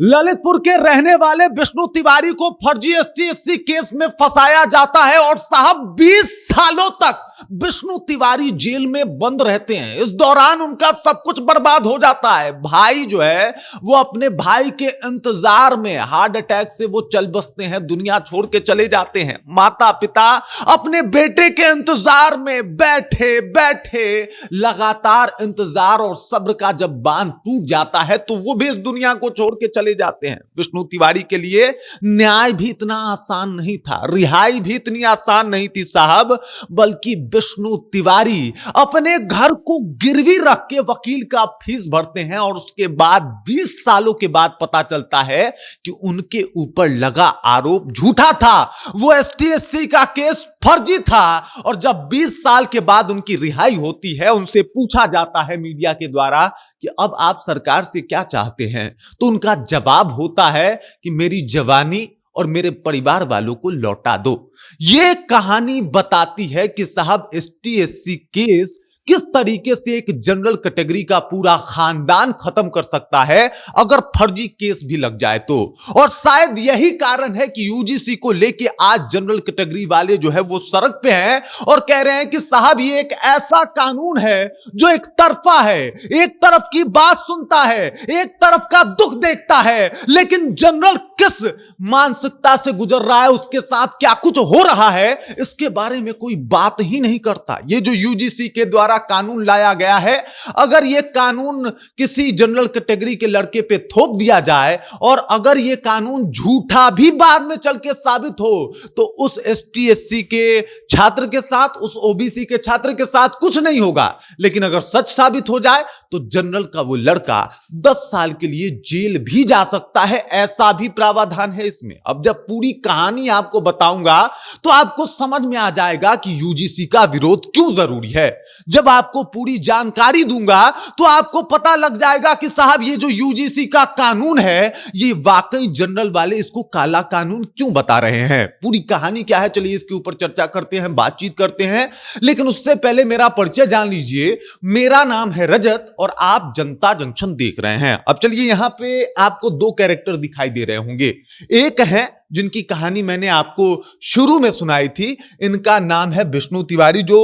ललितपुर के रहने वाले विष्णु तिवारी को फर्जी एसटी/एससी केस में फंसाया जाता है और साहब 20 सालों तक विष्णु तिवारी जेल में बंद रहते हैं। इस दौरान उनका सब कुछ बर्बाद हो जाता है। भाई जो है वो अपने भाई के इंतजार में हार्ट अटैक से वो चल बसते हैं, दुनिया छोड़ के चले जाते हैं। माता पिता अपने बेटे के इंतजार में बैठे बैठे लगातार इंतजार और सब्र का जब बांध टूट जाता है तो वो भी इस दुनिया को छोड़ के चले जाते हैं। विष्णु तिवारी के लिए न्याय भी इतना आसान नहीं था, रिहाई भी इतनी आसान नहीं थी साहब, बल्कि विष्णु तिवारी अपने घर को गिरवी रख के वकील का फीस भरते हैं और उसके बाद 20 सालों के बाद पता चलता है कि उनके ऊपर लगा आरोप झूठा था, वो एसटी/एससी का केस फर्जी था। और जब 20 साल के बाद उनकी रिहाई होती है, उनसे पूछा जाता है मीडिया के द्वारा कि अब आप सरकार से क्या चाहते हैं, तो उनका जवाब होता है कि मेरी जवानी और मेरे परिवार वालों को लौटा दो। यह कहानी बताती है कि साहब एसटी/एससी केस किस तरीके से एक जनरल कैटेगरी का पूरा खानदान खत्म कर सकता है अगर फर्जी केस भी लग जाए तो। और शायद यही कारण है कि यूजीसी को लेके आज जनरल कैटेगरी वाले जो है वो सड़क पे हैं और कह रहे हैं कि साहब ये एक ऐसा कानून है जो एक तरफा है, एक तरफ की बात सुनता है, एक तरफ का दुख देखता है, लेकिन जनरल किस मानसिकता से गुजर रहा है, उसके साथ क्या कुछ हो रहा है, इसके बारे में कोई बात ही नहीं करता। ये जो यूजीसी के द्वारा कानून लाया गया है, अगर यह कानून किसी जनरल कैटेगरी के लड़के पे थोप दिया जाए और अगर यह कानून झूठा भी बाद में चल के साबित हो तो उस एसटी/एससी के छात्र के साथ, उस ओबीसी के छात्र के साथ कुछ नहीं होगा। लेकिन अगर सच साबित हो जाए तो जनरल का वो लड़का 10 साल के लिए जेल भी जा सकता है, ऐसा भी प्रावधान है इसमें। अब जब पूरी कहानी आपको बताऊंगा तो आपको समझ में आ जाएगा कि यूजीसी का विरोध क्यों जरूरी है। जब आपको पूरी जानकारी दूंगा तो आपको पता लग जाएगा कि साहब ये जो यूजीसी का कानून है ये वाकई जनरल वाले इसको काला कानून क्यों बता रहे हैं। पूरी कहानी क्या है, चलिए इसके ऊपर चर्चा करते हैं, बातचीत करते हैं। लेकिन उससे पहले मेरा परिचय जान लीजिए। मेरा नाम है रजत और आप जनता जंक्शन देख रहे हैं। अब चलिए यहां पे आपको 2 कैरेक्टर दिखाई दे रहे होंगे। एक है जिनकी कहानी मैंने आपको शुरू में सुनाई थी, इनका नाम है विष्णु तिवारी जो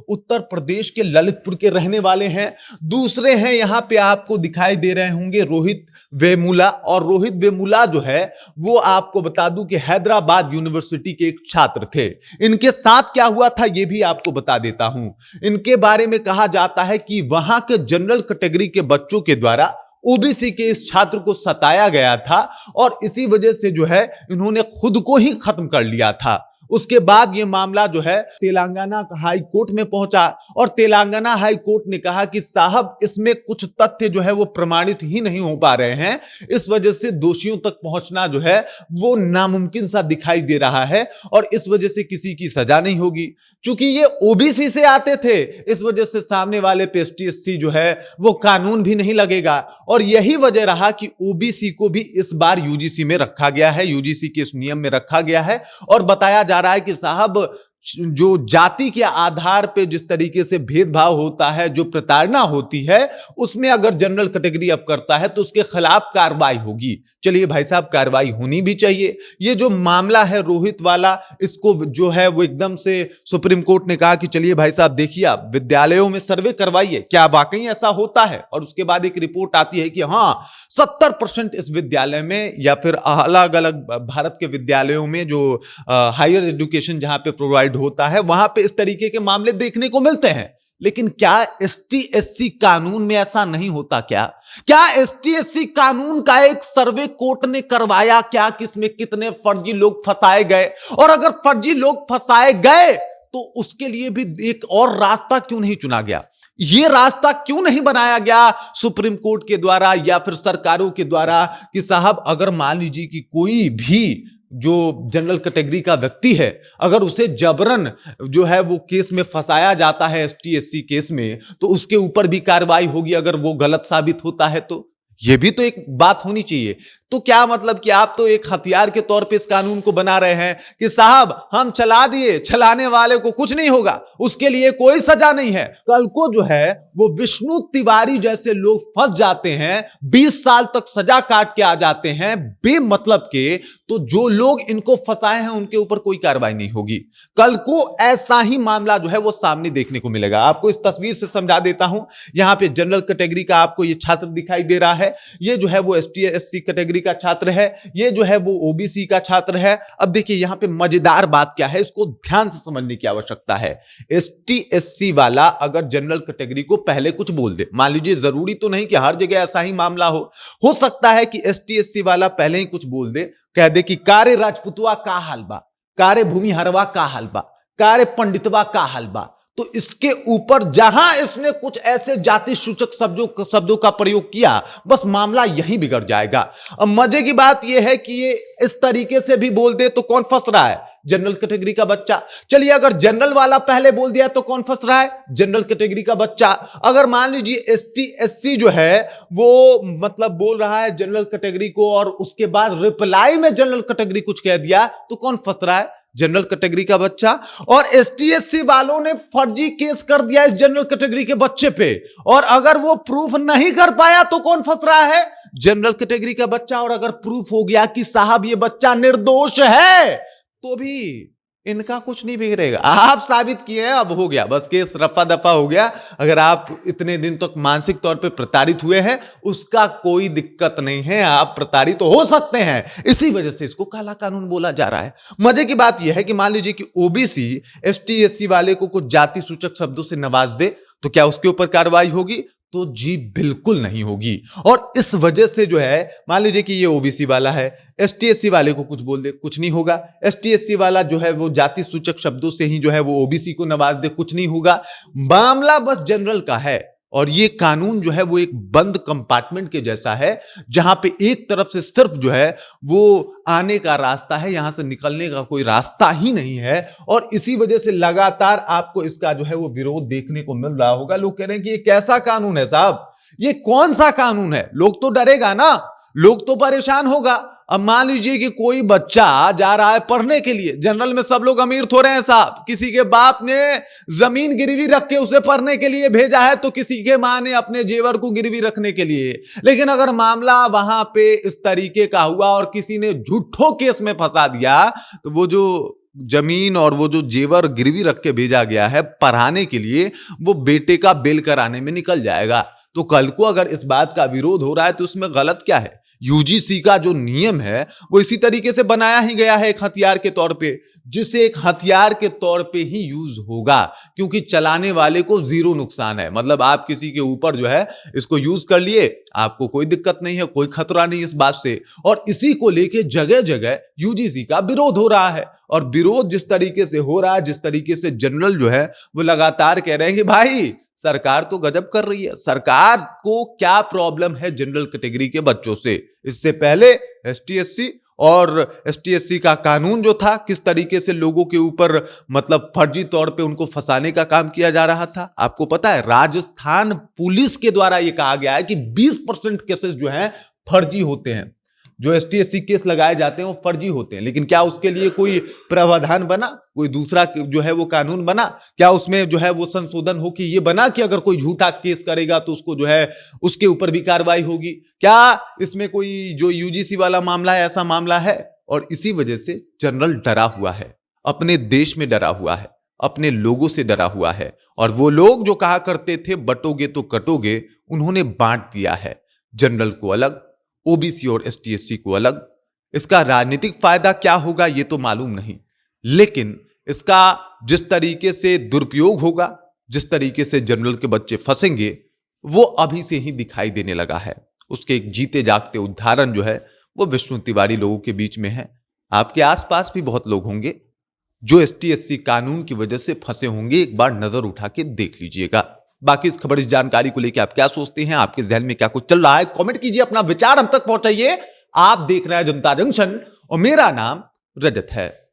उत्तर प्रदेश के ललितपुर के रहने वाले हैं। दूसरे हैं यहां पे आपको दिखाई दे रहे होंगे रोहित वेमुला। और रोहित वेमुला जो है वो आपको बता दूं कि हैदराबाद यूनिवर्सिटी के एक छात्र थे। इनके साथ क्या हुआ था ये भी आपको बता देता हूं। इनके बारे में कहा जाता है कि वहां के जनरल कैटेगरी के बच्चों के द्वारा ओबीसी के इस छात्र को सताया गया था और इसी वजह से जो है इन्होंने खुद को ही खत्म कर लिया था। उसके बाद यह मामला जो है तेलंगाना हाई कोर्ट में पहुंचा और तेलंगाना हाई कोर्ट ने कहा कि साहब इसमें कुछ तथ्य जो है वो प्रमाणित ही नहीं हो पा रहे हैं, इस वजह से दोषियों तक पहुंचना जो है वो नामुमकिन सा दिखाई दे रहा है और इस वजह से किसी की सजा नहीं होगी। चूंकि ये ओबीसी से आते थे इस वजह से सामने वाले पे एसटी/एससी जो है वो कानून भी नहीं लगेगा। और यही वजह रहा कि ओबीसी को भी इस बार यूजीसी में रखा गया है, यूजीसी के इस नियम में रखा गया है और बताया जा रहा है कि साहब जो जाति के आधार पे जिस तरीके से भेदभाव होता है, जो प्रताड़ना होती है, उसमें अगर जनरल कैटेगरी अब करता है तो उसके खिलाफ कार्रवाई होगी। चलिए भाई साहब कार्रवाई होनी भी चाहिए। ये जो मामला है रोहित वाला, इसको जो है वो एकदम से सुप्रीम कोर्ट ने कहा कि चलिए भाई साहब देखिए आप विद्यालयों में सर्वे करवाइए, क्या वाकई ऐसा होता है। और उसके बाद एक रिपोर्ट आती है कि हाँ 70% इस विद्यालय में या फिर अलग अलग भारत के विद्यालयों में जो हायर एजुकेशन जहां पे प्रोवाइड होता है वहां पे इस तरीके के मामले देखने को मिलते हैं। लेकिन क्या एसटी/एससी कानून में ऐसा नहीं होता? क्या एसटी/एससी कानून का एक सर्वे कोर्ट ने करवाया क्या, किसमें कितने फर्जी लोग फंसाए गए? और अगर फर्जी लोग फंसाए गए तो उसके लिए भी एक और रास्ता क्यों नहीं चुना गया? यह रास्ता क्यों नहीं बनाया गया सुप्रीम कोर्ट के द्वारा या फिर सरकारों के द्वारा कि साहब अगर मान लीजिए कि कोई भी जो जनरल कैटेगरी का व्यक्ति है अगर उसे जबरन जो है वो केस में फंसाया जाता है एसटी/एससी केस में तो उसके ऊपर भी कार्रवाई होगी अगर वो गलत साबित होता है तो। ये भी तो एक बात होनी चाहिए। तो क्या मतलब कि आप तो एक हथियार के तौर पे इस कानून को बना रहे हैं कि साहब हम चला दिए, चलाने वाले को कुछ नहीं होगा, उसके लिए कोई सजा नहीं है। कल को जो है वो विष्णु तिवारी जैसे लोग फंस जाते हैं, 20 साल तक सजा काट के आ जाते हैं बेमतलब के, तो जो लोग इनको फंसाए हैं उनके ऊपर कोई कार्रवाई नहीं होगी। कल को ऐसा ही मामला जो है वो सामने देखने को मिलेगा। आपको इस तस्वीर से समझा देता हूं। यहां पे जनरल कैटेगरी का आपको ये छात्र दिखाई दे रहा है, ये जो है वो एसटी एससी कैटेगरी का छात्र है, ये जो है वो ओबीसी का छात्र है। अब देखिए यहां पे मजेदार बात क्या है, इसको ध्यान से समझने की आवश्यकता है। एसटी एससी वाला अगर जनरल कैटेगरी को पहले कुछ बोल दे, मान लीजिए, जरूरी तो नहीं कि हर जगह ऐसा ही मामला हो सकता है कि एसटी एससी वाला पहले ही कुछ बोल दे, कह दे कि कारे राजपुतवा का हलबा, कारे भूमिहरवा का हलबा, कारे पंडितवा का हलबा, तो इसके ऊपर जहां इसने कुछ ऐसे जाति सूचक शब्दों का प्रयोग किया, बस मामला यहीं बिगड़ जाएगा। अब मजे की बात यह है कि ये इस तरीके से भी बोल दे तो कौन फंस रहा है? जनरल कैटेगरी का बच्चा। चलिए अगर जनरल वाला पहले बोल दिया तो कौन फंस रहा है? जनरल कैटेगरी का बच्चा। अगर मान लीजिए एसटी एससी जो है वो मतलब बोल रहा है जनरल कैटेगरी को और उसके बाद रिप्लाई में जनरल कैटेगरी कुछ कह दिया, तो कौन फंस रहा है? जनरल कैटेगरी का बच्चा। और एसटी एससी वालों ने फर्जी केस कर दिया इस जनरल कैटेगरी के बच्चे पे, और अगर वो प्रूफ नहीं कर पाया तो कौन फंस रहा है? जनरल कैटेगरी का बच्चा। और अगर प्रूफ हो गया कि साहब ये बच्चा निर्दोष है, तो भी इनका कुछ नहीं बिगड़ेगा। आप साबित किए हैं, अब हो गया, बस केस रफा दफा हो गया। अगर आप इतने दिन तक मानसिक तौर पे प्रताड़ित हुए हैं, उसका कोई दिक्कत नहीं है, आप प्रताड़ित तो हो सकते हैं। इसी वजह से इसको काला कानून बोला जा रहा है। मजे की बात यह है कि मान लीजिए कि ओबीसी एसटी एससी वाले को कुछ जाति सूचक शब्दों से नवाज दे, तो क्या उसके ऊपर कार्रवाई होगी? तो जी बिल्कुल नहीं होगी। और इस वजह से जो है, मान लीजिए कि ये ओबीसी वाला है, एसटी एससी वाले को कुछ बोल दे, कुछ नहीं होगा। एसटी एससी वाला जो है वो जाति सूचक शब्दों से ही जो है वो ओबीसी को नवाज दे, कुछ नहीं होगा। मामला बस जनरल का है। और ये कानून जो है वो एक बंद कंपार्टमेंट के जैसा है, जहां पे एक तरफ से सिर्फ जो है वो आने का रास्ता है, यहां से निकलने का कोई रास्ता ही नहीं है। और इसी वजह से लगातार आपको इसका जो है वो विरोध देखने को मिल रहा होगा। लोग कह रहे हैं कि ये कैसा कानून है साहब, ये कौन सा कानून है? लोग तो डरेगा ना, लोग तो परेशान होगा। अब मान लीजिए कि कोई बच्चा जा रहा है पढ़ने के लिए, जनरल में सब लोग अमीर थोड़े हैं साहब, किसी के बाप ने जमीन गिरवी रख के उसे पढ़ने के लिए भेजा है, तो किसी के मां ने अपने जेवर को गिरवी रखने के लिए। लेकिन अगर मामला वहां पे इस तरीके का हुआ और किसी ने झूठों केस में फंसा दिया, तो वो जो जमीन और वो जो जेवर गिरवी रख के भेजा गया है पढ़ाने के लिए, वो बेटे का बिल कराने में निकल जाएगा। तो कल को अगर इस बात का विरोध हो रहा है तो उसमें गलत क्या है? यूजीसी का जो नियम है वो इसी तरीके से बनाया ही गया है, एक हथियार के तौर पे, जिसे एक हथियार के तौर पे ही यूज होगा, क्योंकि चलाने वाले को जीरो नुकसान है। मतलब आप किसी के ऊपर जो है इसको यूज कर लिए, आपको कोई दिक्कत नहीं है, कोई खतरा नहीं इस बात से। और इसी को लेके जगह जगह यूजीसी का विरोध हो रहा है। और विरोध जिस तरीके से हो रहा है, जिस तरीके से जनरल जो है वो लगातार कह रहे हैं कि भाई सरकार तो गजब कर रही है, सरकार को क्या प्रॉब्लम है जनरल कैटेगरी के बच्चों से। इससे पहले एसटी-एससी और एसटी-एससी का कानून जो था, किस तरीके से लोगों के ऊपर मतलब फर्जी तौर पे उनको फंसाने का काम किया जा रहा था। आपको पता है राजस्थान पुलिस के द्वारा यह कहा गया है कि 20% केसेस जो हैं फर्जी होते हैं, जो एसटी-एससी केस लगाए जाते हैं वो फर्जी होते हैं। लेकिन क्या उसके लिए कोई प्रावधान बना, कोई दूसरा जो है वो कानून बना? क्या उसमें जो है वो संशोधन हो कि ये बना कि अगर कोई झूठा केस करेगा तो उसको जो है उसके ऊपर भी कार्रवाई होगी? क्या इसमें कोई जो यूजीसी वाला मामला है ऐसा मामला है? और इसी वजह से जनरल डरा हुआ है, अपने देश में डरा हुआ है, अपने लोगों से डरा हुआ है। और वो लोग जो कहा करते थे बटोगे तो कटोगे, उन्होंने बांट दिया है, जनरल को अलग, ओबीसी और एसटी-एससी को अलग। इसका राजनीतिक फायदा क्या होगा ये तो मालूम नहीं, लेकिन इसका जिस तरीके से दुरुपयोग होगा, जिस तरीके से जनरल के बच्चे फंसेंगे, वो अभी से ही दिखाई देने लगा है। उसके एक जीते जागते उदाहरण जो है वो विष्णु तिवारी लोगों के बीच में है। आपके आसपास भी बहुत लोग होंगे जो एसटी-एससी कानून की वजह से फंसे होंगे, एक बार नजर उठा के देख लीजिएगा। बाकी इस खबर, इस जानकारी को लेकर आप क्या सोचते हैं, आपके जहन में क्या कुछ चल रहा है, कमेंट कीजिए, अपना विचार हम तक पहुंचाइए। आप देख रहे हैं जनता जंक्शन और मेरा नाम रजत है।